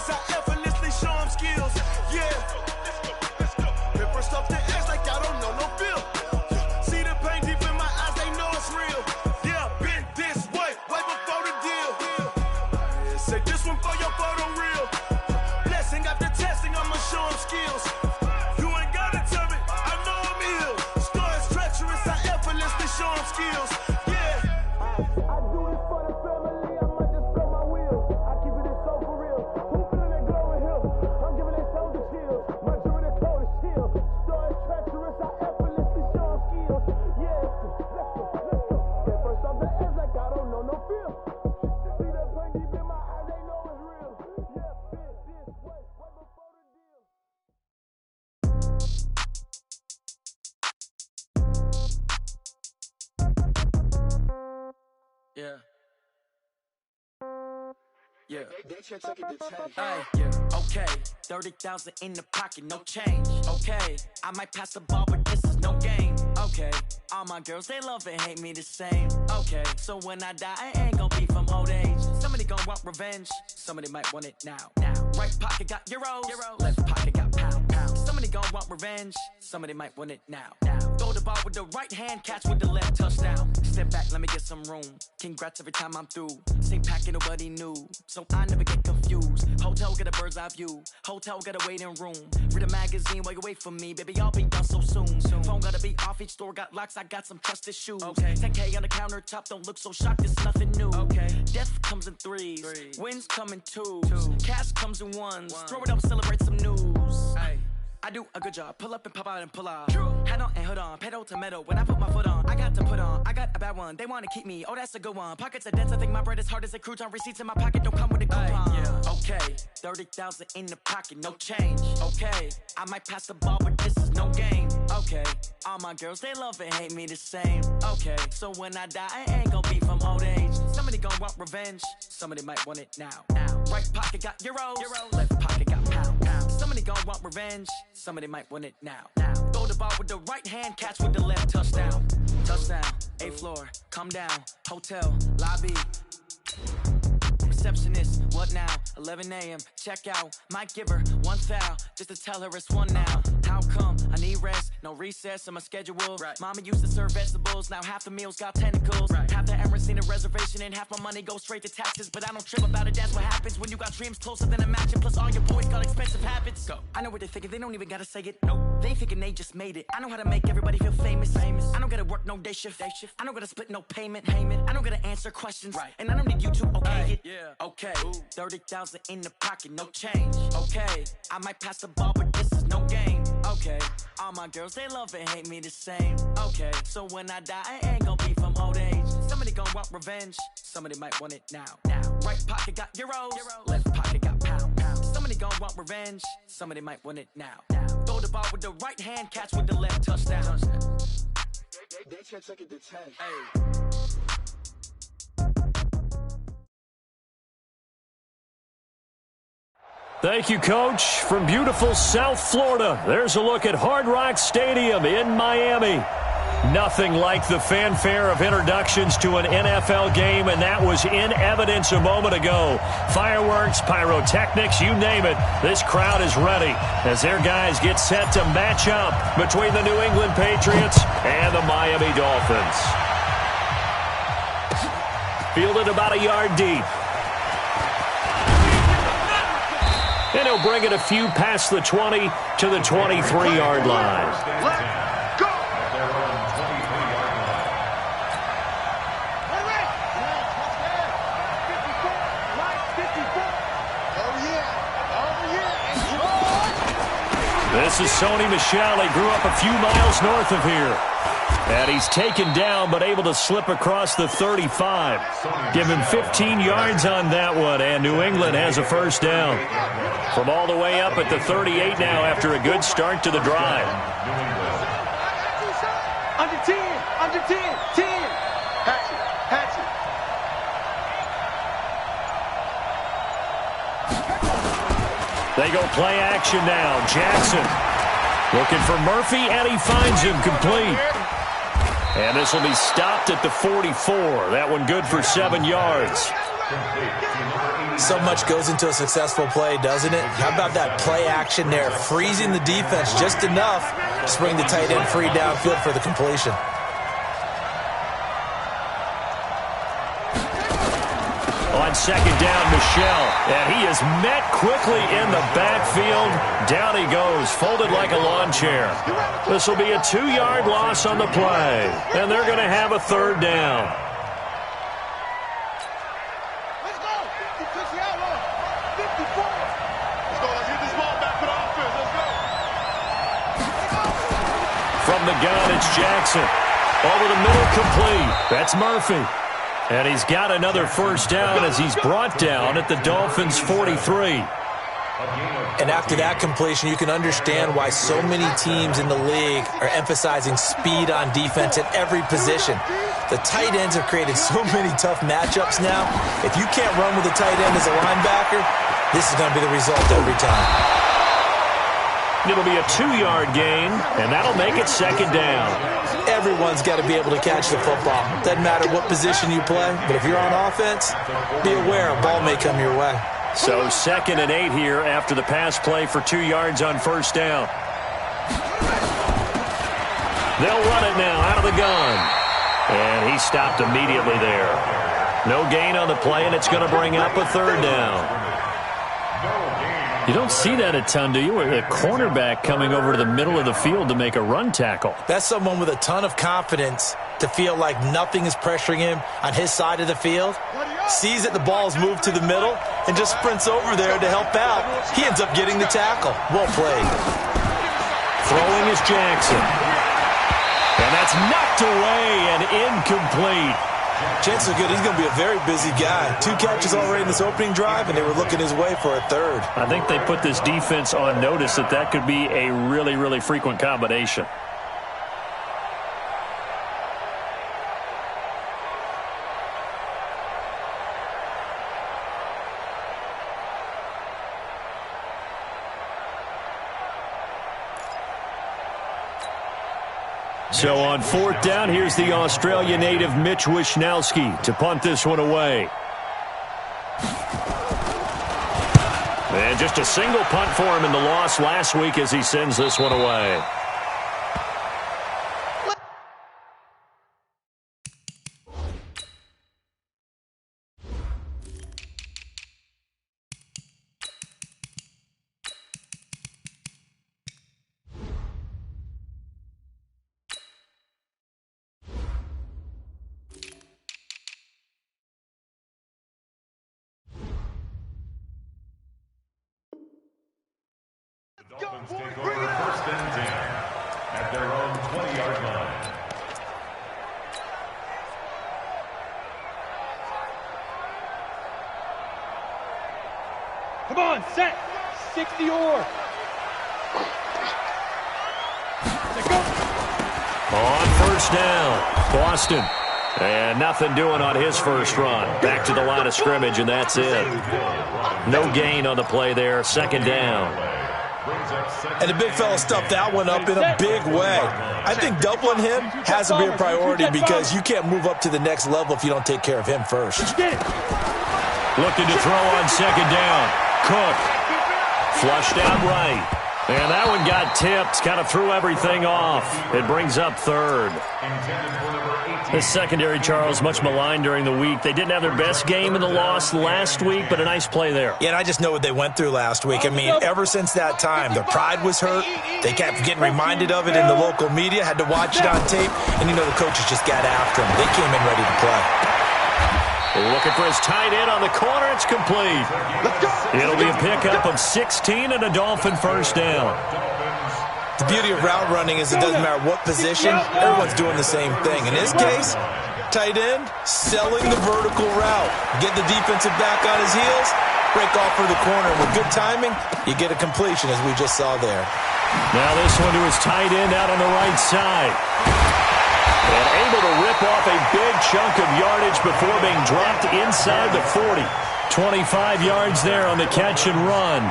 treacherous, I effortlessly show them skills. Yeah. Pepper stuff the edge like I don't know no feel. See the pain deep in my eyes, they know it's real. Yeah, been this way before the deal. Say this one for your photo reel. Blessing after testing, I'ma show them skills. You ain't gotta tell me, I know I'm ill. Stories treacherous, I effortlessly show them skills. Yeah. I do this for the family, I might just blow my wheel. I keep it so for real. Who feeling that glowing hill? I'm giving it soldier chills. My jewelry the coldest chill. Stories treacherous, I effortlessly show them skills. Yeah. Let's go. Get first off the edge like I don't know no feel. See that pain deep in my eyes, they know it's real. Yeah, been this way before the deal. Yeah. Yeah. Hey, yeah. Okay. 30,000 in the pocket, no change. Okay. I might pass the ball, but this is no game. Okay. All my girls, they love and hate me the same. Okay. So when I die, I ain't gonna be from old age. Somebody gonna want revenge. Somebody might want it now. Right pocket got euros. Left pocket got pounds. Somebody gonna want revenge. Somebody might want it now. Throw the ball with the right hand, catch with the left, touchdown. Step back, let me get some room. Congrats every time I'm through. Same packet, nobody knew, so I never get confused. Hotel got a bird's eye view. Hotel got a waiting room. Read a magazine while you wait for me, baby. I'll be done so soon. Phone gotta be off, each store got locks. I got some trusted shoes. Okay. 10K on the countertop, don't look so shocked. It's nothing new. Okay. Death comes in threes. Wins come in twos. Cash comes in ones. Throw it up, celebrate some news. Hey. I do a good job, pull up and pop out and pull out. Head on and hood on, pedal to metal. When I put my foot on, I got to put on. I got a bad one, they wanna keep me. Oh, that's a good one. Pockets are dense, I think my bread is hard as a crouton. Receipts in my pocket don't come with a coupon. Yeah. Okay, 30,000 in the pocket, no change. Okay, I might pass the ball, but this is no game. Okay, all my girls, they love and hate me the same. Okay, so when I die, I ain't gonna be from old age. Somebody gonna want revenge. Somebody might want it now. Right pocket got euros. Left pocket got pounds. Somebody gonna want revenge. Somebody might want it now. Throw the ball with the right hand, catch with the left, touchdown. Touchdown, 8th floor, come down, hotel, lobby. Receptionist, what now? 11 a.m., check out. Might give her one foul, just to tell her it's one now. How come? I need rest, no recess in my schedule. Right. Mama used to serve vegetables, now half the meals got tentacles. Right. Half the Emirates need a reservation and half my money goes straight to taxes. But I don't trip about it, that's what happens when you got dreams closer than a match. And plus all your boys got expensive habits. Go. I know what they're thinking, they don't even gotta say it. Nope. They ain't thinking they just made it. I know how to make everybody feel famous. I don't gotta work no day shift. I don't gotta split no payment. I don't gotta answer questions. Right. And I don't need you to okay it. Yeah. Okay. 30,000 in the pocket, no change. Okay. I might pass the ball, but this is no game. Okay. All my girls, they love and hate me the same. Okay. So when I die, I ain't gonna be from old age. Somebody gonna want revenge. Somebody might want it now. Right pocket got euros. Left pocket got pounds. Somebody gonna want revenge. Somebody might want it now. Throw the ball with the right hand, catch with the left, touchdown. They can't take it to 10. Hey. Thank you, Coach. From beautiful South Florida, there's a look at Hard Rock Stadium in Miami. Nothing like the fanfare of introductions to an NFL game, and that was in evidence a moment ago. Fireworks, pyrotechnics, you name it. This crowd is ready as their guys get set to match up between the New England Patriots and the Miami Dolphins. Fielded about a yard deep. And he'll bring it a few past the 20 to the 23-yard line. Let's go! This is Sony Michel. He grew up a few miles north of here. And he's taken down but able to slip across the 35. Give him 15 yards on that one, and New England has a first down. From all the way up at the 38 now after a good start to the drive. Under 10, under 10, 10. Hatch it. They go play action now. Jackson looking for Murphy, and he finds him complete. And this will be stopped at the 44. That one good for 7 yards. So much goes into a successful play, doesn't it? How about that play action there, freezing the defense just enough to bring the tight end free downfield for the completion. On second down, Michel, and he is met quickly in the backfield. Down he goes, folded like a lawn chair. This will be a 2-yard loss on the play, and they're going to have a third down. Let's go. Let's go. 54. Let's go. Let's get this ball back for the offense. Let's go. From the gun, it's Jackson. Over the middle, complete. That's Murphy. And he's got another first down as he's brought down at the Dolphins' 43. And after that completion, you can understand why so many teams in the league are emphasizing speed on defense at every position. The tight ends have created so many tough matchups now. If you can't run with a tight end as a linebacker, this is going to be the result every time. It'll be a 2-yard gain, and that'll make it second down. Everyone's got to be able to catch the football. Doesn't matter what position you play, but if you're on offense, be aware a ball may come your way. So 2nd and 8 here after the pass play for 2 yards on first down. They'll run it now out of the gun. And he stopped immediately there. No gain on the play, and it's going to bring up a third down. You don't see that a ton, do you? A cornerback coming over to the middle of the field to make a run tackle. That's someone with a ton of confidence to feel like nothing is pressuring him on his side of the field. Sees that the ball's moved to the middle and just sprints over there to help out. He ends up getting the tackle. Well played. Throwing is Jackson. And that's knocked away and incomplete. Chances are good he's going to be a very busy guy. 2 catches already in this opening drive, and they were looking his way for a third. I think they put this defense on notice that could be a really, really frequent combination. So on 4th down, here's the Australia native Mitch Wishnowsky to punt this one away. And just a single punt for him in the loss last week as he sends this one away. Dolphins take over 1st and 10 at their own 20-yard line. Come on, set. 60-or. Let's go. On 1st down, Boston. And nothing doing on his first run. Back to the line of scrimmage, and that's it. No gain on the play there. 2nd down. And the big fella stuffed that one up in a big way. I think doubling him has to be a priority because you can't move up to the next level if you don't take care of him first. Looking to throw on 2nd down. Cook. Flushed out right. And that one got tipped. Kind of threw everything off. It brings up 3rd. This secondary, Charles, much maligned during the week. They didn't have their best game in the loss last week, but a nice play there. Yeah, and I just know what they went through last week. I mean, ever since that time, their pride was hurt. They kept getting reminded of it in the local media, had to watch it on tape, and you know the coaches just got after them. They came in ready to play. Looking for his tight end on the corner. It's complete. It'll be a pickup of 16 and a Dolphin first down. The beauty of route running is it doesn't matter what position, everyone's doing the same thing. In this case, tight end, selling the vertical route. Get the defensive back on his heels, break off for the corner. With good timing, you get a completion as we just saw there. Now this one to his tight end out on the right side. And able to rip off a big chunk of yardage before being dropped inside the 40. 25 yards there on the catch and run.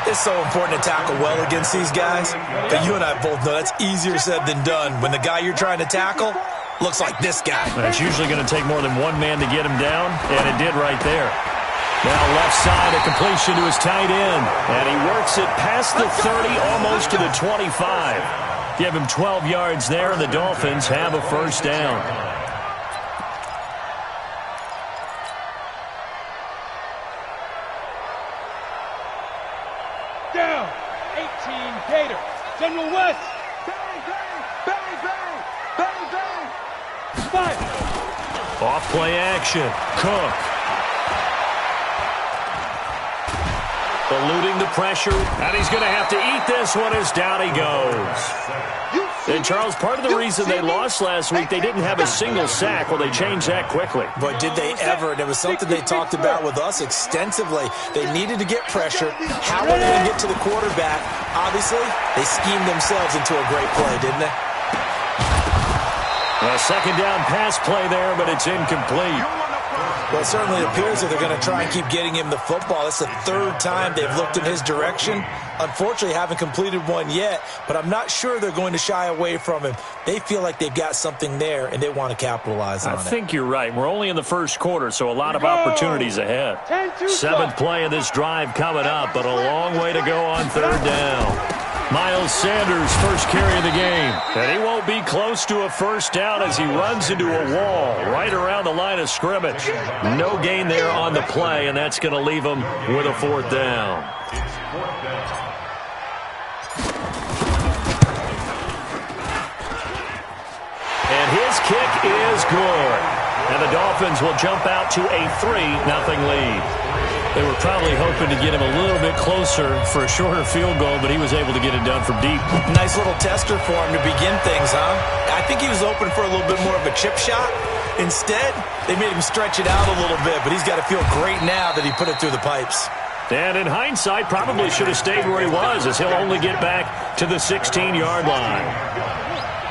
It's so important to tackle well against these guys, but you and I both know that's easier said than done. When the guy you're trying to tackle looks like this guy. It's usually going to take more than one man to get him down, and it did right there. Now left side, a completion to his tight end, and he works it past the 30, almost to the 25. Give him 12 yards there, and the Dolphins have a first down. Down, 18 Gators. General West. Bang, bang, bang, bang, bang, bang. Five. Off play action. Cook. Eluding the pressure, and he's going to have to eat this one as down he goes. And, Charles, part of the reason they lost last week, they didn't have a single sack. Well, they changed that quickly. But did they ever? And it was something they talked about with us extensively. They needed to get pressure. How are they going to get to the quarterback? Obviously, they schemed themselves into a great play, didn't they? A second down pass play there, but it's incomplete. Well, it certainly appears that they're going to try and keep getting him the football. It's the third time they've looked in his direction. Unfortunately, haven't completed one yet, but I'm not sure they're going to shy away from him. They feel like they've got something there, and they want to capitalize on it. I think you're right. We're only in the first quarter, so a lot of opportunities ahead. Seventh play of this drive coming up, but a long way to go on third down. Miles Sanders, first carry of the game. And he won't be close to a first down as he runs into a wall right around the line of scrimmage. No gain there on the play, and that's going to leave him with a fourth down. It's fourth down. And his kick is good. And the Dolphins will jump out to a 3-0 lead. They were probably hoping to get him a little bit closer for a shorter field goal, but he was able to get it done from deep. Nice little tester for him to begin things, huh? I think he was open for a little bit more of a chip shot. Instead, they made him stretch it out a little bit, but he's got to feel great now that he put it through the pipes. And in hindsight, probably should have stayed where he was, as he'll only get back to the 16-yard line.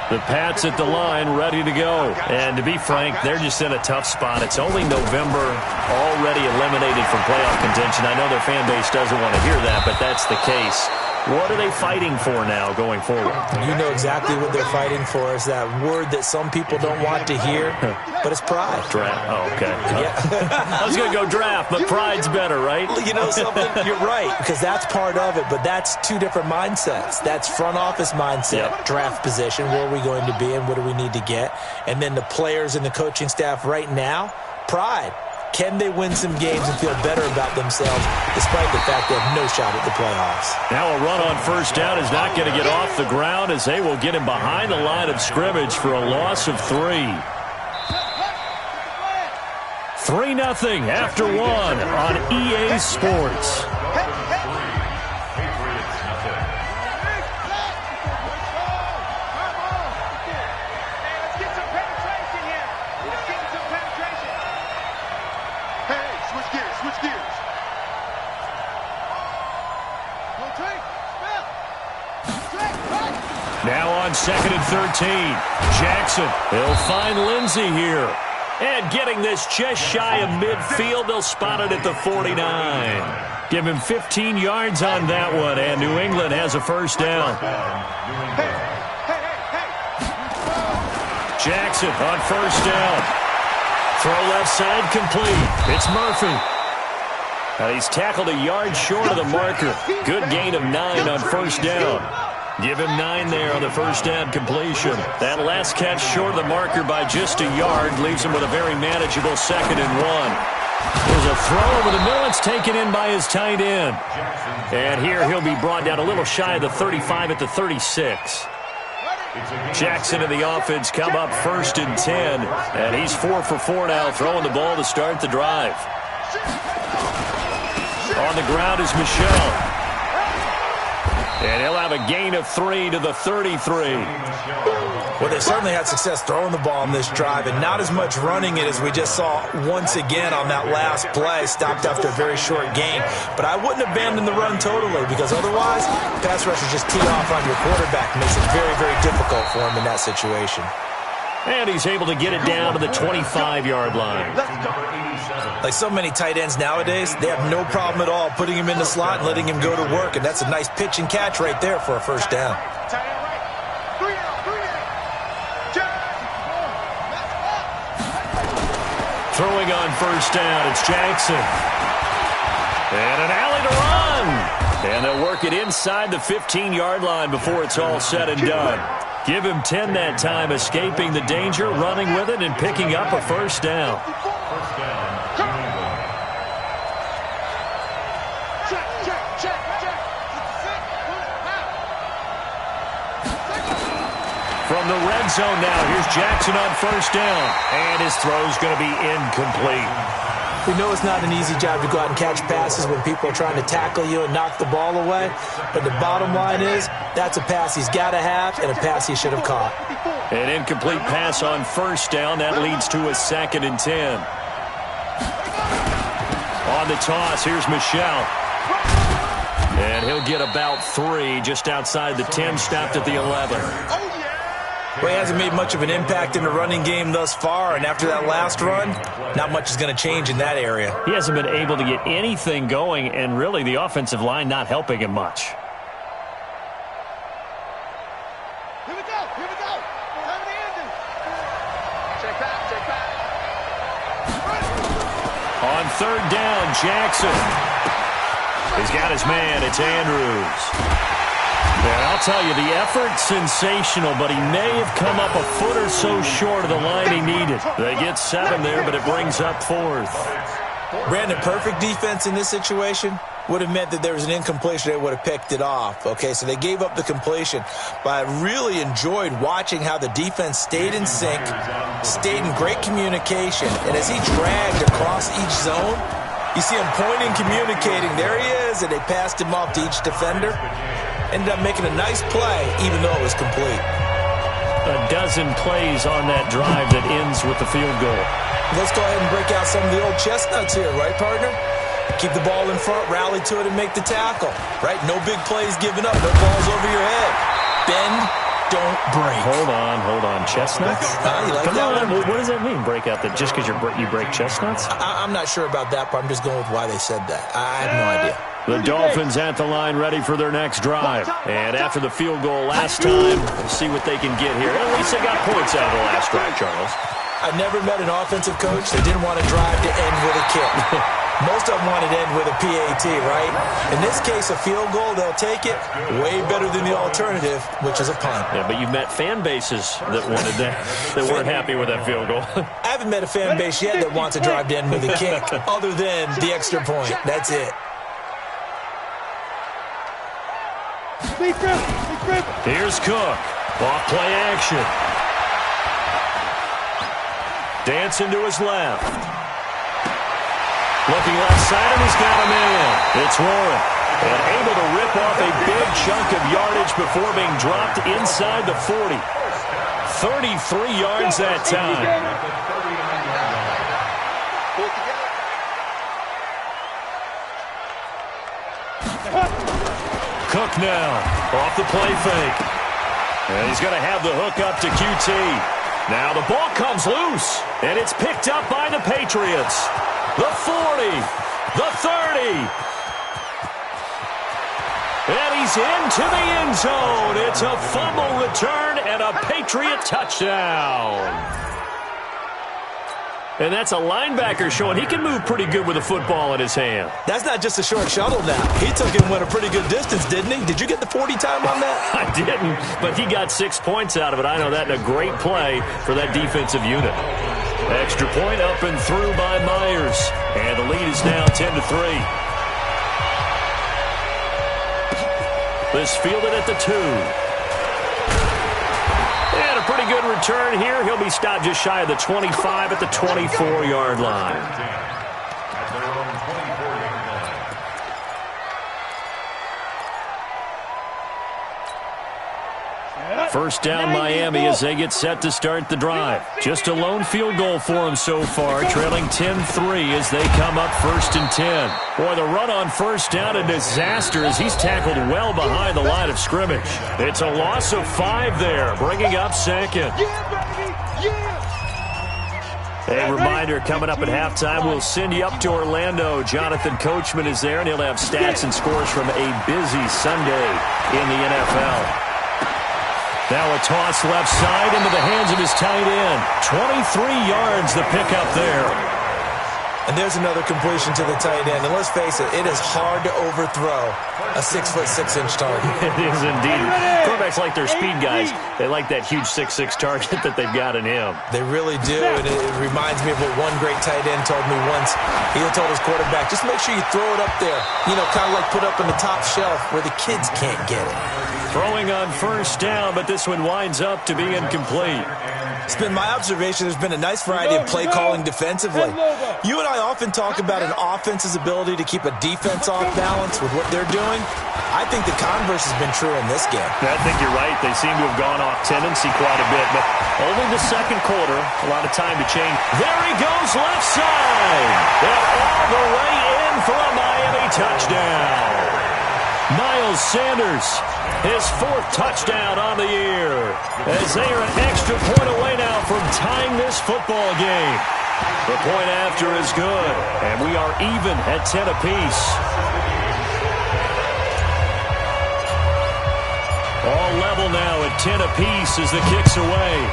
The Pats at the line, ready to go. And to be frank, they're just in a tough spot. It's only November, already eliminated from playoff contention. I know their fan base doesn't want to hear that, but that's the case. What are they fighting for now going forward? You know exactly what they're fighting for. Is that word that some people don't want to hear, but it's pride. Draft. Oh, okay. Yeah. I was going to go draft, but pride's better, right? You know something? You're right, because that's part of it, but that's two different mindsets. That's front office mindset, draft position, where are we going to be and what do we need to get? And then the players and the coaching staff right now, pride. Can they win some games and feel better about themselves despite the fact they have no shot at the playoffs? Now a run on first down is not going to get off the ground as they will get him behind the line of scrimmage for a loss of 3. 3-0 after 1 on EA Sports. Now on 2nd and 13. Jackson, he'll find Lindsey here. And getting this just shy of midfield, they'll spot it at the 49. Give him 15 yards on that one, and New England has a first down. Jackson on first down. Throw left side complete. It's Murphy. And he's tackled a yard short of the marker. Good gain of 9 on first down. Give him 9 there on the first down completion. That last catch short of the marker by just a yard leaves him with a very manageable 2nd and 1. There's a throw over the middle. It's taken in by his tight end. And here he'll be brought down a little shy of the 35 at the 36. Jackson and the offense come up 1st and 10. And he's 4 for 4 now, throwing the ball to start the drive. On the ground is Michel. And he'll have a gain of 3 to the 33. Well, they certainly had success throwing the ball on this drive, and not as much running it as we just saw once again on that last play. Stopped after a very short gain. But I wouldn't abandon the run totally, because otherwise, pass rushers just tee off on your quarterback. Makes it very, very difficult for him in that situation. And he's able to get it down to the 25-yard line. Like so many tight ends nowadays, they have no problem at all putting him in the slot and letting him go to work. And that's a nice pitch and catch right there for a first down. first down. It's Jackson. And an alley to run. And they'll work it inside the 15-yard line before it's all said and done. Give him 10 that time, escaping the danger, running with it, and picking up a first down. First down. From the red zone now, here's Jackson on first down. And his throw's going to be incomplete. We know it's not an easy job to go out and catch passes when people are trying to tackle you and knock the ball away. But the bottom line is, that's a pass he's got to have and a pass he should have caught. An incomplete pass on first down. That leads to a 2nd and 10. On the toss, here's Michel. And he'll get about 3 just outside the 10, stopped at the 11. Well, he hasn't made much of an impact in the running game thus far, and after that last run, not much is going to change in that area. He hasn't been able to get anything going, and really the offensive line not helping him much. Here we go. Have the ending. Check back. On third down, Jackson. He's got his man. It's Andrews. And I'll tell you, the effort's sensational, but he may have come up a foot or so short of the line he needed. They get 7 there, but it brings up 4th. Brandon, perfect defense in this situation would have meant that there was an incompletion. They would have picked it off. Okay, so they gave up the completion. But I really enjoyed watching how the defense stayed in sync, stayed in great communication, and as he dragged across each zone, you see him pointing, communicating. There he is, and they passed him off to each defender. Ended up making a nice play, even though it was complete. A dozen plays on that drive that ends with the field goal. Let's go ahead and break out some of the old chestnuts here, right, partner? Keep the ball in front, rally to it, and make the tackle, right? No big plays given up, no balls over your head. Bend, don't break. Hold on. Chestnuts? You like Come that on. one? What does that mean, break out? That just because you break chestnuts? I'm not sure about that, but I'm just going with why they said that. I have no idea. The Dolphins at the line ready for their next drive. And after the field goal last time, we'll see what they can get here. At least they got points out of the last drive, Charles. I never met an offensive coach that didn't want to drive to end with a kick. Most of them wanted to end with a PAT, right? In this case, a field goal, they'll take it. Way better than the alternative, which is a punt. Yeah, but you've met fan bases that wanted that weren't happy with that field goal. I haven't met a fan base yet that wants to drive to end with a kick, other than the extra point. That's it. Here's Cook. Off play action. Dancing to his left. Looking left side, and he's got a man. It's Warren. And able to rip off a big chunk of yardage before being dropped inside the 40. 33 yards that time. Cook now, off the play fake. And he's going to have the hook up to QT. Now the ball comes loose, and it's picked up by the Patriots. The 40, the 30. And he's into the end zone. It's a fumble return and a Patriot touchdown. And that's a linebacker showing he can move pretty good with a football in his hand. That's not just a short shuttle now. He took it and went a pretty good distance, didn't he? Did you get the 40 time on that? I didn't, but he got 6 points out of it. I know that in a great play for that defensive unit. Extra point up and through by Myers. And the lead is now 10-3. This fielded at the 2. And a pretty good return here. He'll be stopped just shy of the 25 at the 24-yard line. At their own 24-yard line. First down Miami as they get set to start the drive. Just a lone field goal for them so far, trailing 10-3 as they come up 1st and 10. Boy, the run on first down a disaster as he's tackled well behind the line of scrimmage. It's a loss of 5 there, bringing up 2nd. A reminder, coming up at halftime, we'll send you up to Orlando. Jonathan Coachman is there, and he'll have stats and scores from a busy Sunday in the NFL. Now a toss left side into the hands of his tight end. 23 yards the pickup there. And there's another completion to the tight end. And let's face it, it is hard to overthrow a 6'6" target. It is indeed. Quarterbacks like their speed guys. They like that huge 6'6" target that they've got in him. They really do, and it reminds me of what one great tight end told me once. He told his quarterback, just make sure you throw it up there, kind of like put up on the top shelf where the kids can't get it. Throwing on first down, but this one winds up to be incomplete. It's been my observation there's been a nice variety of play calling defensively. You and I often talk about an offense's ability to keep a defense off balance with what they're doing. I think the converse has been true in this game. I think you're right. They seem to have gone off tendency quite a bit, but only the second quarter. A lot of time to change. There he goes, left side. And all the way in for a Miami touchdown. Miles Sanders, his 4th touchdown on the year, as they are an extra point away now from tying this football game. The point after is good, and we are even at 10 apiece. All level now at 10 apiece as the kick's away.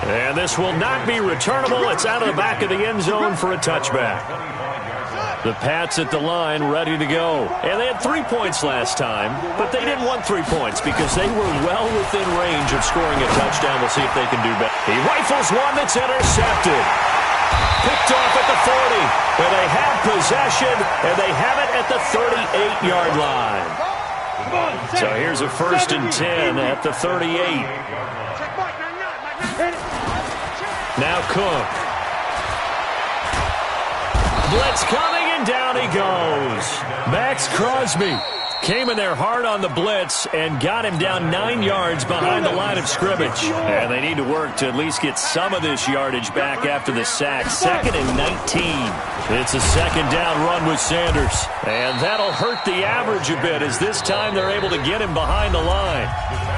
And this will not be returnable. It's out of the back of the end zone for a touchback. The Pats at the line ready to go. And they had 3 points last time, but they didn't want 3 points because they were well within range of scoring a touchdown. We'll see if they can do better. He rifles one that's intercepted. Picked off at the 40. And they have possession, and they have it at the 38-yard line. So here's a 1st and 10 at the 38. Now Cook. Blitz coming, and down he goes. Max Crosby came in there hard on the blitz and got him down 9 yards behind the line of scrimmage. And they need to work to at least get some of this yardage back after the sack. 2nd and 19. It's a 2nd down run with Sanders. And that'll hurt the average a bit as this time they're able to get him behind the line.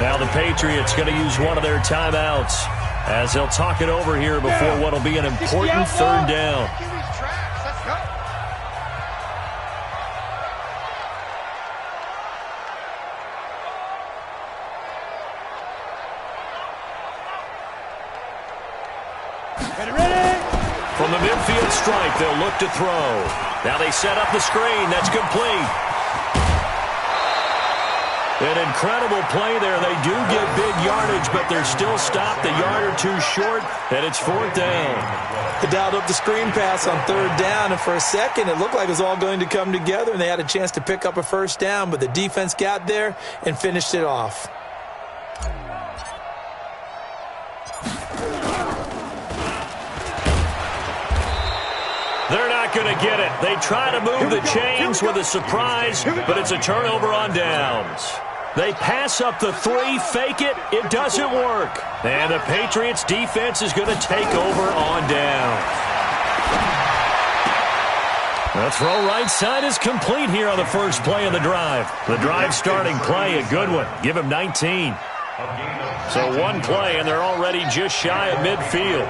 Now the Patriots going to use one of their timeouts as they'll talk it over here before what will be an important 3rd down. From the midfield stripe, they'll look to throw. Now they set up the screen. That's complete. An incredible play there. They do get big yardage, but they're still stopped a yard or two short, and it's 4th down. They dialed up the screen pass on 3rd down, and for a second it looked like it was all going to come together, and they had a chance to pick up a 1st down, but the defense got there and finished it off. They're not going to get it. They try to move the chains with a surprise, but it's a turnover on downs. They pass up the 3, fake it. It doesn't work. And the Patriots defense is going to take over on downs. The throw right side is complete here on the first play of the drive. The drive starting play, a good one. Give him 19. So 1 play, and they're already just shy of midfield.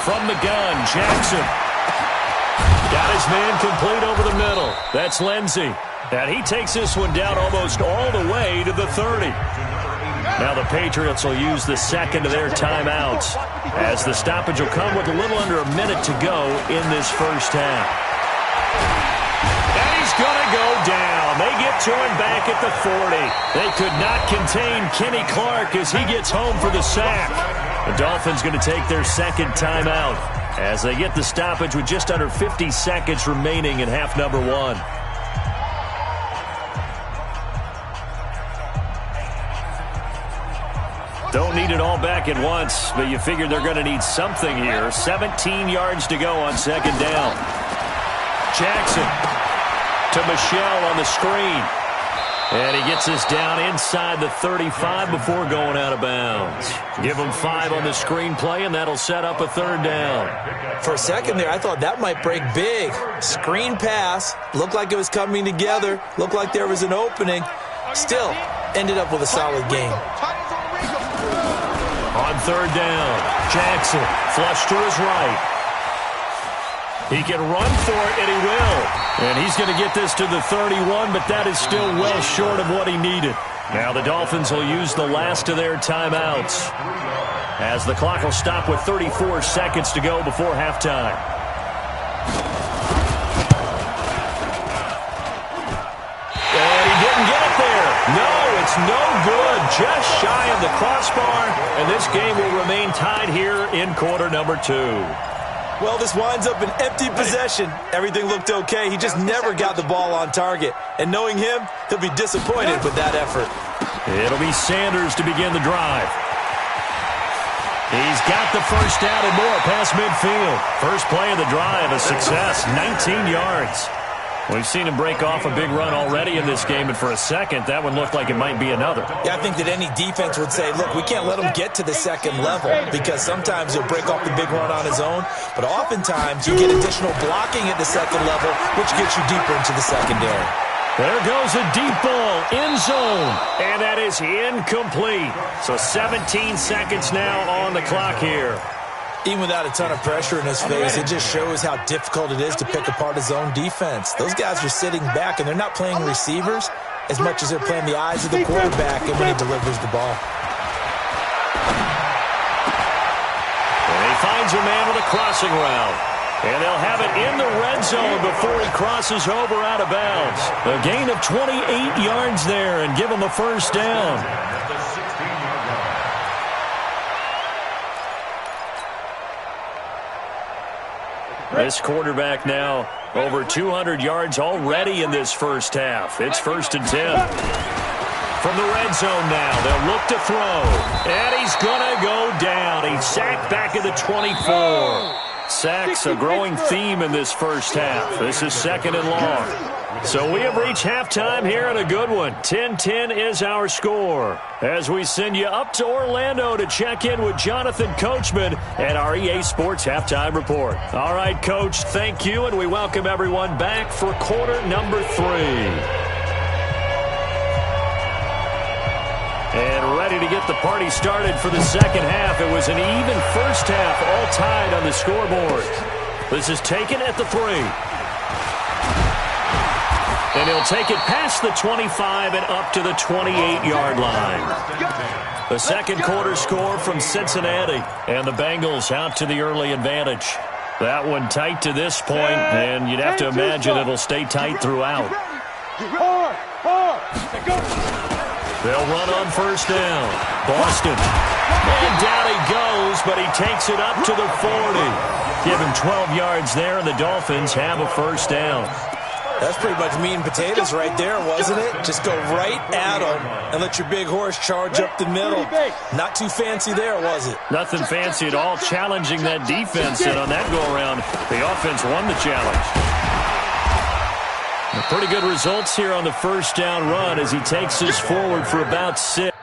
From the gun, Jackson. Got his man complete over the middle. That's Lindsey. And he takes this one down almost all the way to the 30. Now the Patriots will use the 2nd of their timeouts as the stoppage will come with a little under a minute to go in this first half. And he's going to go down. They get to him back at the 40. They could not contain Kenny Clark as he gets home for the sack. The Dolphins going to take their 2nd timeout as they get the stoppage with just under 50 seconds remaining in half number 1. Don't need it all back at once, but you figure they're going to need something here. 17 yards to go on 2nd down. Jackson to Michelle on the screen. And he gets this down inside the 35 before going out of bounds. Give him 5 on the screenplay, and that'll set up a 3rd down. For a second there, I thought that might break big. Screen pass. Looked like it was coming together. Looked like there was an opening. Still, ended up with a solid game. On 3rd down, Jackson flush to his right. He can run for it, and he will. And he's going to get this to the 31, but that is still well short of what he needed. Now the Dolphins will use the last of their timeouts, as the clock will stop with 34 seconds to go before halftime. And he didn't get it there. No, it's no good. Just shy of the crossbar, and this game will remain tied here in quarter number 2. Well, this winds up an empty possession. Everything looked okay. He just never got the ball on target. And knowing him, he'll be disappointed with that effort. It'll be Sanders to begin the drive. He's got the first down and more past midfield. First play of the drive, a success, 19 yards. We've seen him break off a big run already in this game, and for a second, that one looked like it might be another. Yeah, I think that any defense would say, look, we can't let him get to the second level, because sometimes he'll break off the big run on his own, but oftentimes you get additional blocking at the second level, which gets you deeper into the secondary. There goes a deep ball, end zone, and that is incomplete. So 17 seconds now on the clock here. Even without a ton of pressure in his face, it just shows how difficult it is to pick apart his own defense. Those guys are sitting back, and they're not playing receivers as much as they're playing the eyes of the quarterback and when he delivers the ball. And he finds a man with a crossing route. And they'll have it in the red zone before he crosses over out of bounds. A gain of 28 yards there and give him a first down. This quarterback now over 200 yards already in this first half. It's 1st and 10. From the red zone now, they'll look to throw. And he's going to go down. He's sacked back at the 24. Sacks a growing theme in this first half. This is 2nd and long. So we have reached halftime here and a good one. 10-10 is our score. As we send you up to Orlando to check in with Jonathan Coachman and our EA Sports Halftime Report. All right, Coach, thank you, and we welcome everyone back for quarter number 3. And ready to get the party started for the second half. It was an even first half, all tied on the scoreboard. This is taken at the 3. And he'll take it past the 25 and up to the 28-yard line. The second quarter score from Cincinnati, and the Bengals out to the early advantage. That one tight to this point, and you'd have to imagine it'll stay tight throughout. They'll run on first down. Boston. And down he goes, but he takes it up to the 40. Give him 12 yards there, and the Dolphins have a first down. That's pretty much meat and potatoes right there, wasn't it? Just go right at them and let your big horse charge up the middle. Not too fancy there, was it? Nothing fancy at all, challenging that defense, and on that go-around, the offense won the challenge. Pretty good results here on the first down run as he takes us forward for about 6.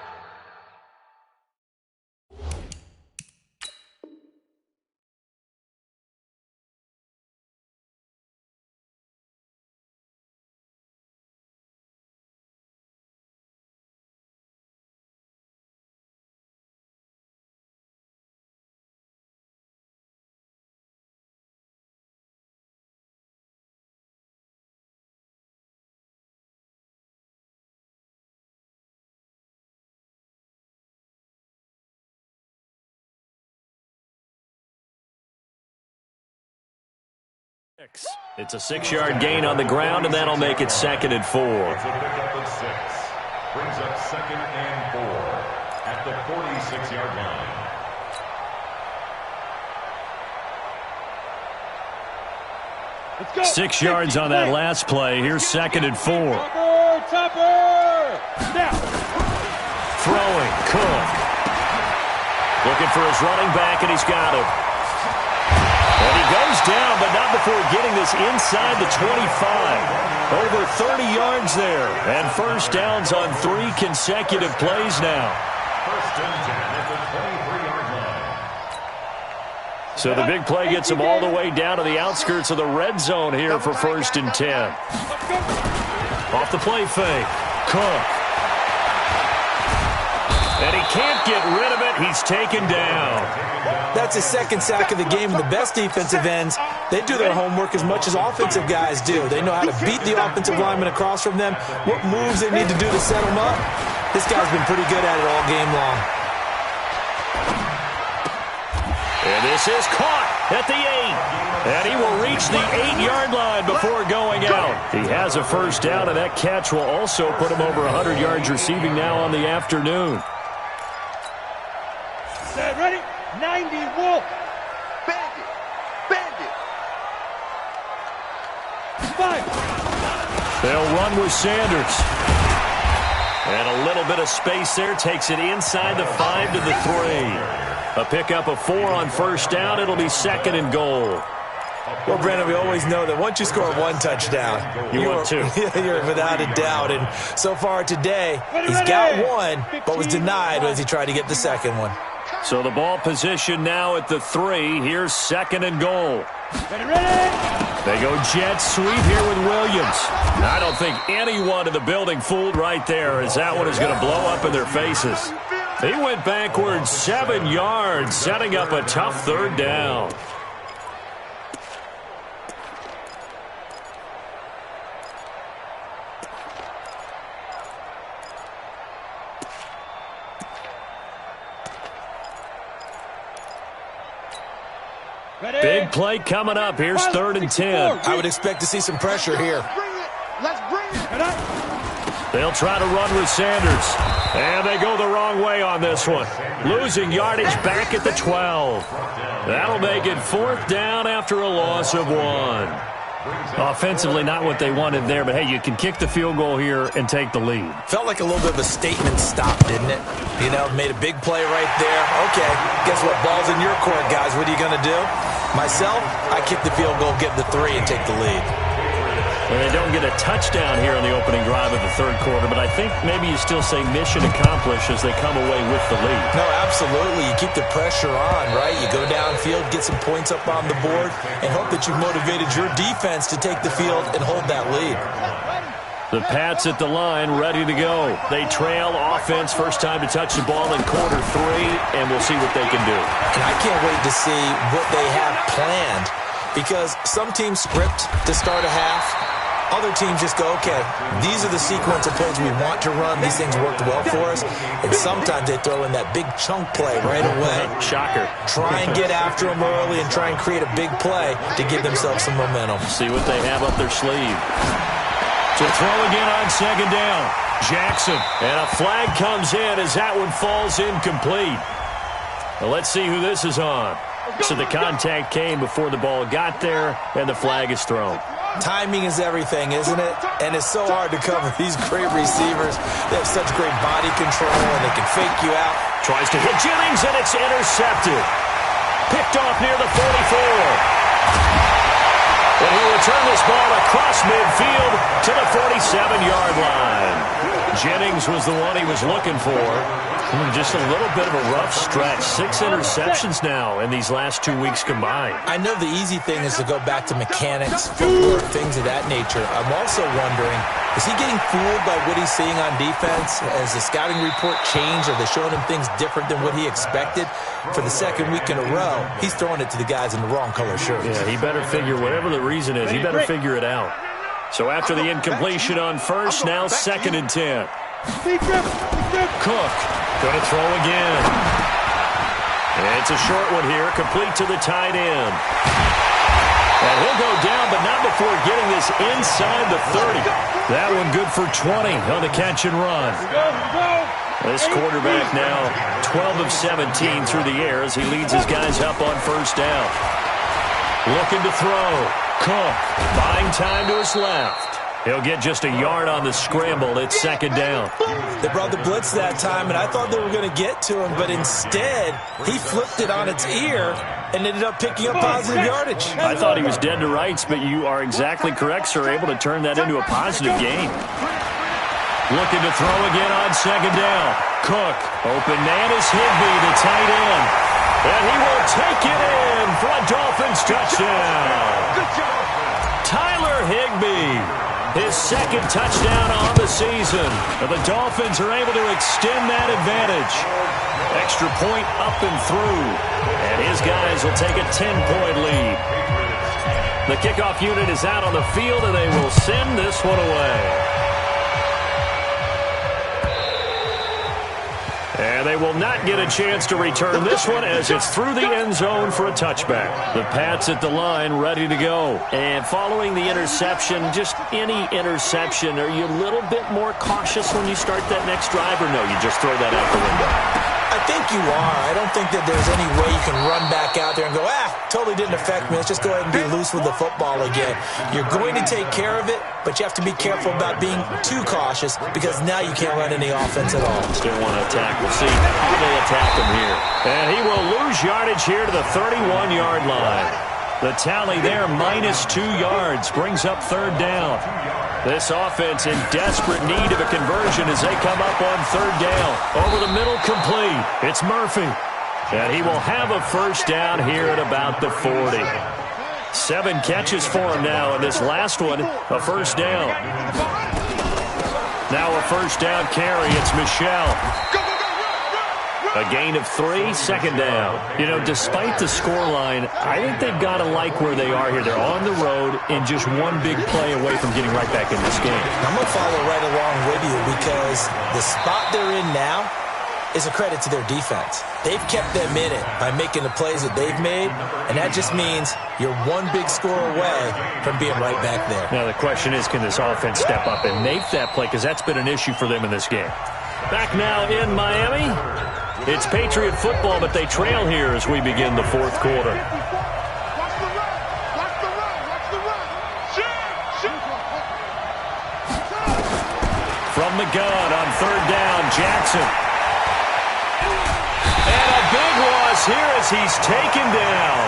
It's a 6-yard gain on the ground, and that'll make it 2nd and 4. It's a pickup of 6. Brings up 2nd and 4 at the 46-yard line. 6 yards on that last play. Here's 2nd and 4. Throwing, Cook. Looking for his running back, and he's got him. And he goes down, but not before getting this inside the 25. Over 30 yards there. And first downs on 3 consecutive plays now. 1st and 10 at the 23-yard line. So the big play gets him all the way down to the outskirts of the red zone here for 1st and 10. Off the play fake. Cook. And he can't get rid of it. He's taken down. That's his 2nd sack of the game, and the best defensive ends, they do their homework as much as offensive guys do. They know how to beat the offensive lineman across from them, what moves they need to do to set them up, This guy's been pretty good at it all game long. And this is caught at the 8. And he will reach the 8-yard line before going out. He has a first down, and that catch will also put him over 100 yards receiving now on the afternoon. Set, ready? 90, Wolf. Bandit. Bandit. 5. They'll run with Sanders. And a little bit of space there takes it inside the 5 to the 3. A pickup of 4 on first down. It'll be 2nd and goal. Well, Brandon, we always know that once you score 1 touchdown, want 2. You're without a doubt. And so far today, he's got 1, but was denied as he tried to get the second one. So the ball position now at the 3. Here's 2nd and goal. Ready. They go jet sweep here with Williams. I don't think anyone in the building fooled right there, as that one is going to blow up in their faces. He went backwards 7 yards, setting up a tough third down. Big play coming up. Here's 3rd and 10. I would expect to see some pressure here. Let's bring it. They'll try to run with Sanders. And they go the wrong way on this one. Losing yardage back at the 12. That'll make it 4th down after a loss of 1. Offensively, not what they wanted there, but hey, you can kick the field goal here and take the lead. Felt like a little bit of a statement stop, didn't it? You know, made a big play right there. Okay, guess what? Ball's in your court, guys. What are you going to do? Myself, I kick the field goal, get the 3, and take the lead. And they don't get a touchdown here on the opening drive of the third quarter, but I think maybe you still say mission accomplished as they come away with the lead. No, absolutely. You keep the pressure on, right? You go downfield, get some points up on the board, and hope that you've motivated your defense to take the field and hold that lead. The Pats at the line, ready to go. They trail offense, first time to touch the ball in quarter 3, and we'll see what they can do. And I can't wait to see what they have planned, because some teams script to start a half. Other teams just go, okay, these are the sequence of plays we want to run. These things worked well for us. And sometimes they throw in that big chunk play right away. Shocker. Try and get after them early and try and create a big play to give themselves some momentum. See what they have up their sleeve. To throw again on 2nd down. Jackson. And a flag comes in as that one falls incomplete. Well, let's see who this is on. So the contact came before the ball got there, and the flag is thrown. Timing is everything, isn't it? And it's so hard to cover these great receivers. They have such great body control, and they can fake you out. Tries to hit Jennings, and it's intercepted. Picked off near the 44. And he'll return this ball across midfield to the 47-yard line. Jennings was the one he was looking for. Just a little bit of a rough stretch. 6 interceptions now in these last 2 weeks combined. I know the easy thing is to go back to mechanics, footwork, things of that nature. I'm also wondering, is he getting fooled by what he's seeing on defense? Has the scouting report changed? Are they showing him things different than what he expected? For the 2nd week in a row, he's throwing it to the guys in the wrong color shirts. Yeah, he better figure, whatever the reason is, he better figure it out. So after the incompletion on first, now 2nd and 10. Cook. Going to throw again. And it's a short one here, complete to the tight end. And he'll go down, but not before getting this inside the 30. That one good for 20 on the catch and run. This quarterback now 12 of 17 through the air as he leads his guys up on first down. Looking to throw. Cook buying time to his left. He'll get just a yard on the scramble. It's 2nd down. They brought the blitz that time, and I thought they were going to get to him, but instead, he flipped it on its ear and ended up picking up positive yardage. I thought he was dead to rights, but you are exactly correct, sir. Able to turn that into a positive gain. Looking to throw again on 2nd down. Cook. Open man is Higbee, the tight end. And he will take it in for a Dolphins touchdown. Tyler Higbee. His 2nd touchdown on the season. And the Dolphins are able to extend that advantage. Extra point up and through. And his guys will take a 10-point lead. The kickoff unit is out on the field, and they will send this one away. And they will not get a chance to return this one as it's through the end zone for a touchback. The Pats at the line ready to go. And following the interception, just any interception, are you a little bit more cautious when you start that next drive, or no, you just throw that out the window? I think you are. I don't think that there's any way you can run back out there and go, totally didn't affect me. Let's just go ahead and be loose with the football again. You're going to take care of it, but you have to be careful about being too cautious because now you can't run any offense at all. Still want to attack. We'll see how they attack him here. And he will lose yardage here to the 31-yard line. The tally there, -2 yards, brings up third down. This offense in desperate need of a conversion as they come up on third down. Over the middle, complete. It's Murphy. And he will have a first down here at about the 40. 7 catches for him now, and this last one, a first down. Now a first down carry. It's Michelle. A gain of 3, second down. You know, despite the scoreline, I think they've got to like where they are here. They're on the road and just one big play away from getting right back in this game. I'm going to follow right along with you because the spot they're in now is a credit to their defense. They've kept them in it by making the plays that they've made, and that just means you're one big score away from being right back there. Now the question is, can this offense step up and make that play, because that's been an issue for them in this game. Back now in Miami. It's Patriot football, but they trail here as we begin the fourth quarter. From the gun on third down, Jackson. And a big loss here as he's taken down.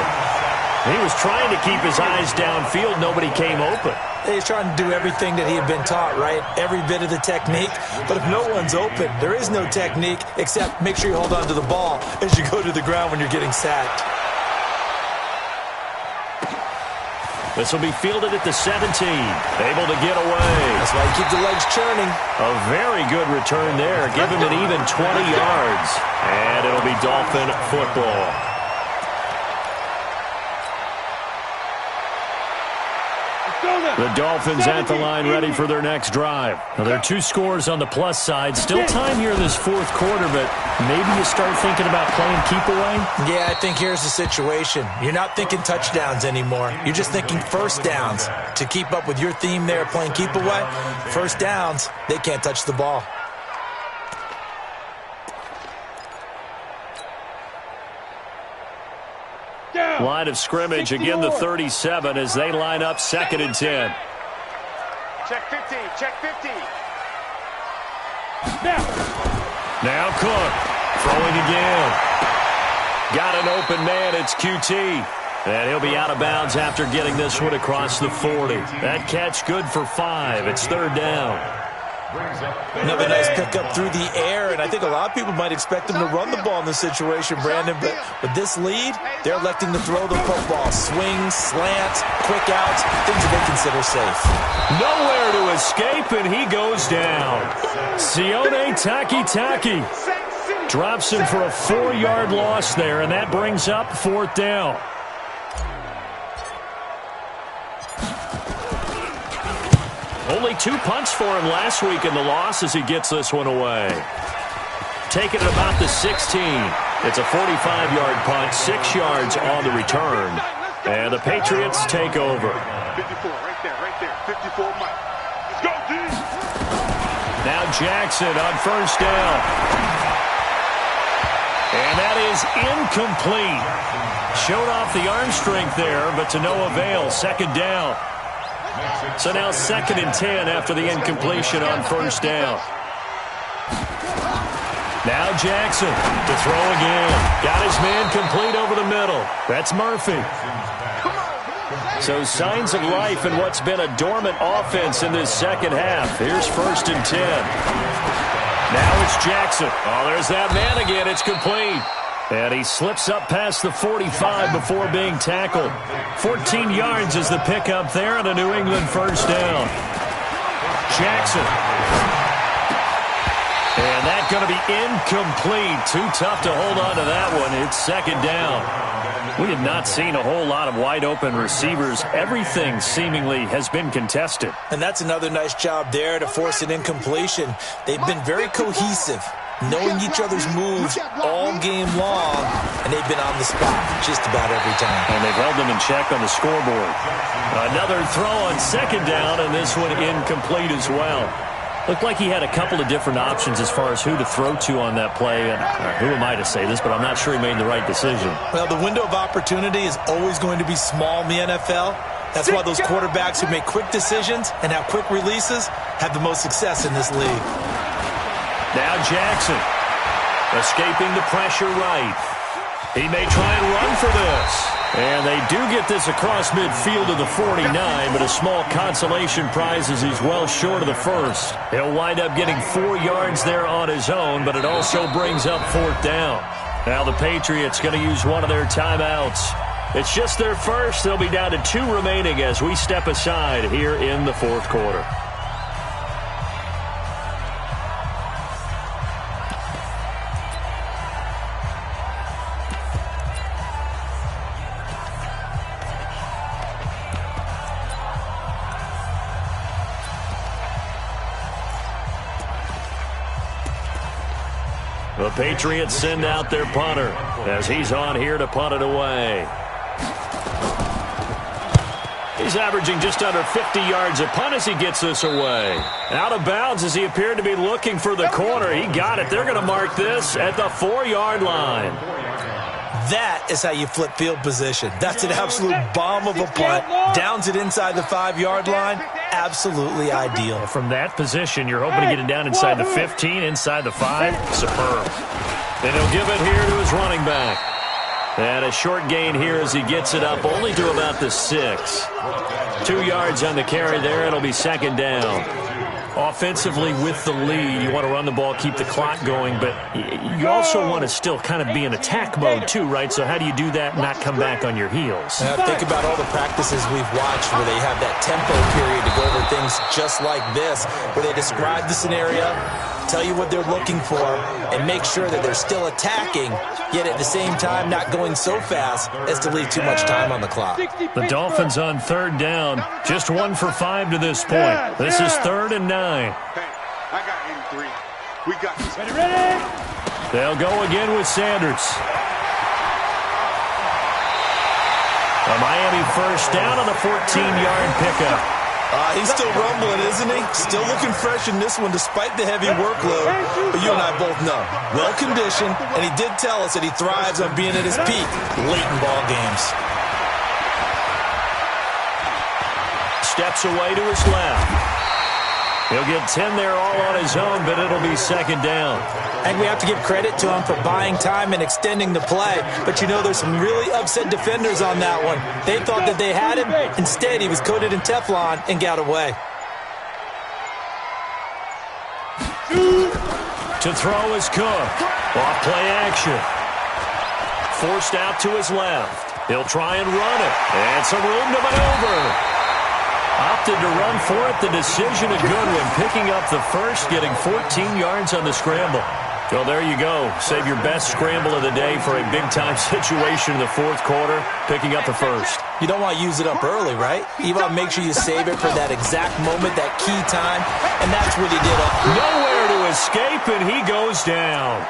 He was trying to keep his eyes downfield. Nobody came open. He's trying to do everything that he had been taught, right? Every bit of the technique. But if no one's open, there is no technique except make sure you hold on to the ball as you go to the ground when you're getting sacked. This will be fielded at the 17. Able to get away. That's why you keep the legs churning. A very good return there. Give him an even 20 yards. And it'll be Dolphin football. The Dolphins at the line ready for their next drive. Now, there are 2 scores on the plus side. Still time here in this fourth quarter, but maybe you start thinking about playing keep away? Yeah, I think here's the situation. You're not thinking touchdowns anymore. You're just thinking first downs. To keep up with your theme there, playing keep away, first downs, they can't touch the ball. Line of scrimmage, again the 37 as they line up 2nd and 10. Check 50, check 50. Now Cook, throwing again. Got an open man, it's QT. And he'll be out of bounds after getting this one across the 40. That catch good for 5, it's third down. Another nice pickup through the air, and I think a lot of people might expect them to run the ball in this situation, Brandon, but with this lead, they're electing to throw the football. Swings, slants, quick outs, things that they consider safe. Nowhere to escape, and he goes down. Sione Takitaki drops him for a 4-yard loss there, and that brings up 4th down. Only 2 punts for him last week in the loss as he gets this one away. Taking it about the 16. It's a 45-yard punt, 6 yards on the return. And the Patriots take over. 54, right there, 54, Mike. Let's go, D. Now Jackson on first down. And that is incomplete. Showed off the arm strength there, but to no avail. 2nd down. So now 2nd and 10 after the incompletion on first down. Now Jackson to throw again. Got his man complete over the middle. That's Murphy. So signs of life in what's been a dormant offense in this second half. Here's 1st and 10. Now it's Jackson. Oh, there's that man again. It's complete. And he slips up past the 45 before being tackled. 14 yards is the pickup there and a New England first down. Jackson. And that's going to be incomplete. Too tough to hold on to that one. It's 2nd down. We have not seen a whole lot of wide-open receivers. Everything seemingly has been contested. And that's another nice job there to force an incompletion. They've been very cohesive. knowing each other's moves all game long, and they've been on the spot just about every time. And they've held them in check on the scoreboard. Another throw on second down, and this one incomplete as well. Looked like he had a couple of different options as far as who to throw to on that play. And who am I to say this, but I'm not sure he made the right decision. Well, the window of opportunity is always going to be small in the NFL. That's why those quarterbacks who make quick decisions and have quick releases have the most success in this league. Now Jackson, escaping the pressure right. He may try and run for this. And they do get this across midfield to the 49, but a small consolation prize as he's well short of the first. He'll wind up getting 4 yards there on his own, but it also brings up 4th down. Now the Patriots going to use one of their timeouts. It's just their first. They'll be down to 2 remaining as we step aside here in the 4th quarter. The Patriots send out their punter as he's on here to punt it away. He's averaging just under 50 yards a punt as he gets this away. Out of bounds as he appeared to be looking for the corner. He got it. They're going to mark this at the 4-yard line. That is how you flip field position. That's an absolute bomb of a punt. Downs it inside the 5-yard line. Absolutely ideal. From that position, you're hoping to get it down inside the 15, inside the 5. Superb. Then he'll give it here to his running back. And a short gain here as he gets it up only to about the 6. 2 yards on the carry there. It'll be 2nd down. Offensively with the lead, you want to run the ball, keep the clock going, but you also want to still kind of be in attack mode too, right? So how do you do that and not come back on your heels? Think about all the practices we've watched where they have that tempo period to go over things just like this, where they describe the scenario, tell you what they're looking for, and make sure that they're still attacking, yet at the same time not going so fast as to leave too much time on the clock. The Dolphins on 3rd down, just 1 for 5 to this point. This is 3rd and 9. Hey, I got 83. We got this. Ready? They'll go again with Sanders. A Miami first down on the 14-yard pickup. He's still rumbling, isn't he? Still looking fresh in this one despite the heavy workload. But you and I both know, well-conditioned, and he did tell us that he thrives on being at his peak late in ball games. Steps away to his left. He'll get 10 there all on his own, but it'll be 2nd down. I think we have to give credit to him for buying time and extending the play. But, you know, there's some really upset defenders on that one. They thought that they had him. Instead, he was coated in Teflon and got away. To throw is Cook. Off play action. Forced out to his left. He'll try and run it. And some room to maneuver. Opted to run for it. The decision a good one. Picking up the first, getting 14 yards on the scramble. So there you go. Save your best scramble of the day for a big-time situation in the 4th quarter. Picking up the first. You don't want to use it up early, right? You want to make sure you save it for that exact moment, that key time. And that's what he did. Nowhere to escape, and he goes down.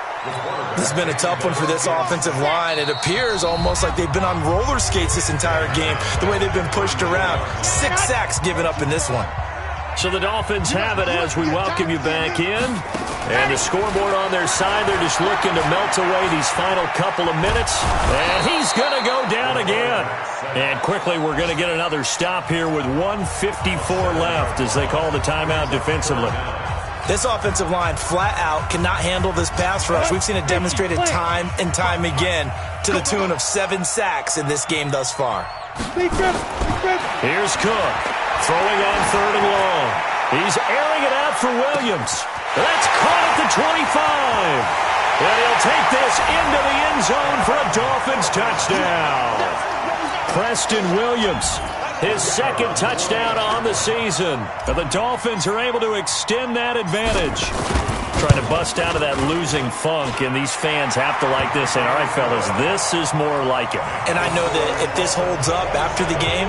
This has been a tough one for this offensive line. It appears almost like they've been on roller skates this entire game, the way they've been pushed around. 6 sacks given up in this one. So the Dolphins have it as we welcome you back in. And the scoreboard on their side, they're just looking to melt away these final couple of minutes. And he's going to go down again. And quickly, we're going to get another stop here with 1:54 left as they call the timeout defensively. This offensive line flat out cannot handle this pass rush. We've seen it demonstrated time and time again to the tune of 7 sacks in this game thus far. Here's Cook throwing on 3rd and long. He's airing it out for Williams. That's caught at the 25. And he'll take this into the end zone for a Dolphins touchdown. Preston Williams, his 2nd touchdown on the season. And the Dolphins are able to extend that advantage. Trying to bust out of that losing funk, and these fans have to like this. And all right, fellas, this is more like it. And I know that if this holds up after the game,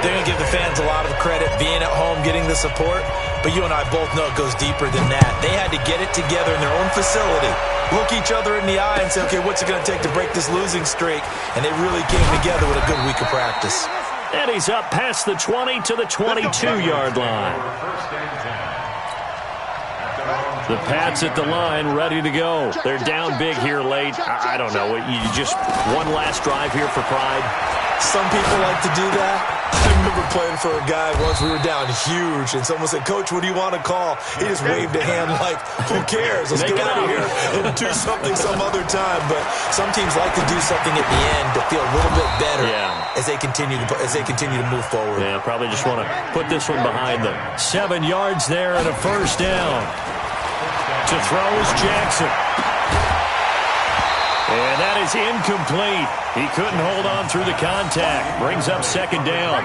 They're going to give the fans a lot of credit being at home, getting the support. But you and I both know it goes deeper than that. They had to get it together in their own facility, look each other in the eye and say, okay, what's it going to take to break this losing streak? And they really came together with a good week of practice. And he's up past the 20 to the 22-yard line. The Pats at the line, ready to go. They're down big here late. I don't know. You just one last drive here for pride. Some people like to do that. I remember playing for a guy once. We were down huge, and someone said, "Coach, what do you want to call?" He just waved a hand like, "Who cares? Let's get out of here and do something some other time." But some teams like to do something at the end to feel a little bit better as they continue to move forward. Yeah, probably just want to put this one behind them. 7 yards there and a first down. To throw is Jackson. And that is incomplete. He couldn't hold on through the contact. Brings up second down.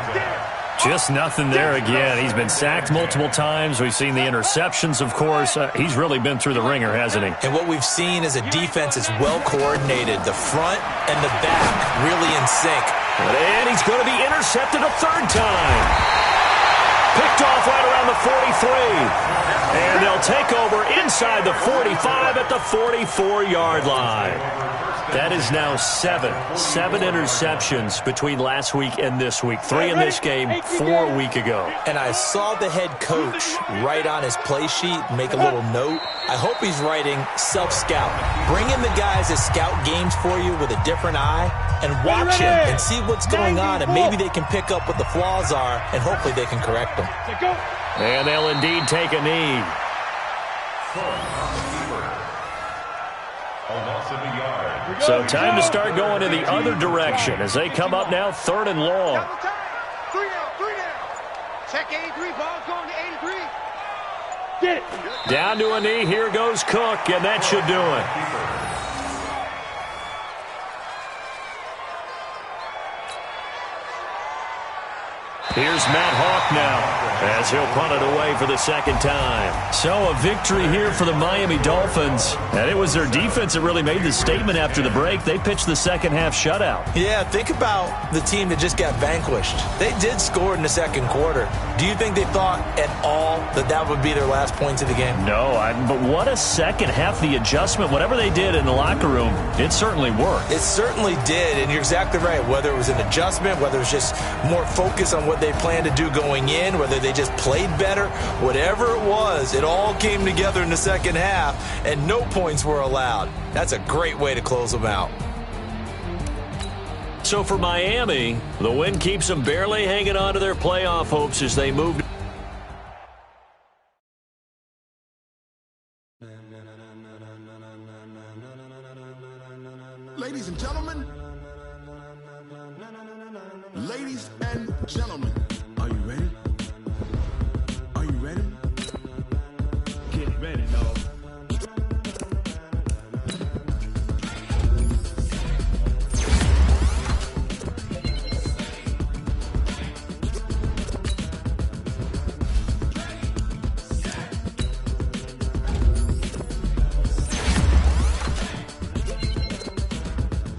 Just nothing there again. He's been sacked multiple times. We've seen the interceptions, of course. He's really been through the ringer, hasn't he? And what we've seen is a defense that's well coordinated. The front and the back really in sync. And he's going to be intercepted a third time. Picked off right around the 43. And they'll take over inside the 45 at the 44-yard line. That is now 7 interceptions between last week and this week. 3 in this game, 4 a week ago. And I saw the head coach write on his play sheet, make a little note. I hope he's writing self-scout. Bring in the guys that scout games for you with a different eye and watch him and see what's going on, and maybe they can pick up what the flaws are, and hopefully they can correct them. And they'll indeed take a knee. So time to start going in the other direction as they come up now 3rd and long. 3 down. Check 83, ball's going to 83. Get it. Down to a knee, here goes Cook, and that should do it. Here's Matt Hawk now as he'll punt it away for the second time. So a victory here for the Miami Dolphins. And it was their defense that really made the statement after the break. They pitched the second half shutout. Yeah, think about the team that just got vanquished. They did score in the second quarter. Do you think they thought at all that that would be their last points of the game? No, but what a second half. The adjustment, whatever they did in the locker room, it certainly worked. It certainly did, and you're exactly right. Whether it was an adjustment, whether it was just more focus on what they planned to do going in, whether they just played better, whatever it was, it all came together in the second half, and no points were allowed. That's a great way to close them out. So for Miami, the win keeps them barely hanging on to their playoff hopes as they move. Ladies and gentlemen, are you ready? Are you ready? Get ready, dog.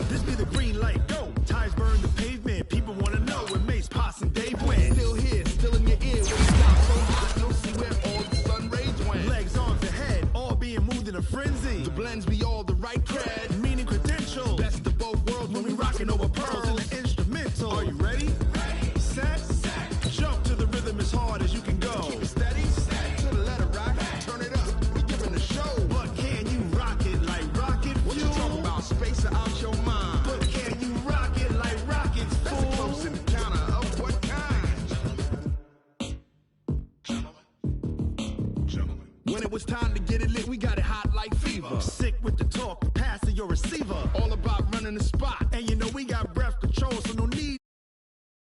This be the green light, go. Tires burn the pavement. People want to know when Mace, Poss, and Dave went. Still here, still in your ear. When it got so hot, you'll see where all the sun rays went. Legs, arms, and head, all being moved in a frenzy. The blends be all the right cred, meaning credentials. Best of both worlds when we rockin' over pearls in the instrumental. Are you ready? Ready. Set. Jump to the rhythm as hard as you can go. Keep it steady. To the letter rock. Turn it up. We giving a show. But can you rock it like rocket fuel? What you talking about? Space out your mind. But can you rock it like rockets, fool? That's a close encounter of what kind? Gentlemen. When it was time to get it lit, we got it hot like fever. Sick with the talk, passing your receiver. All about running the spot. And you know we got breath control, so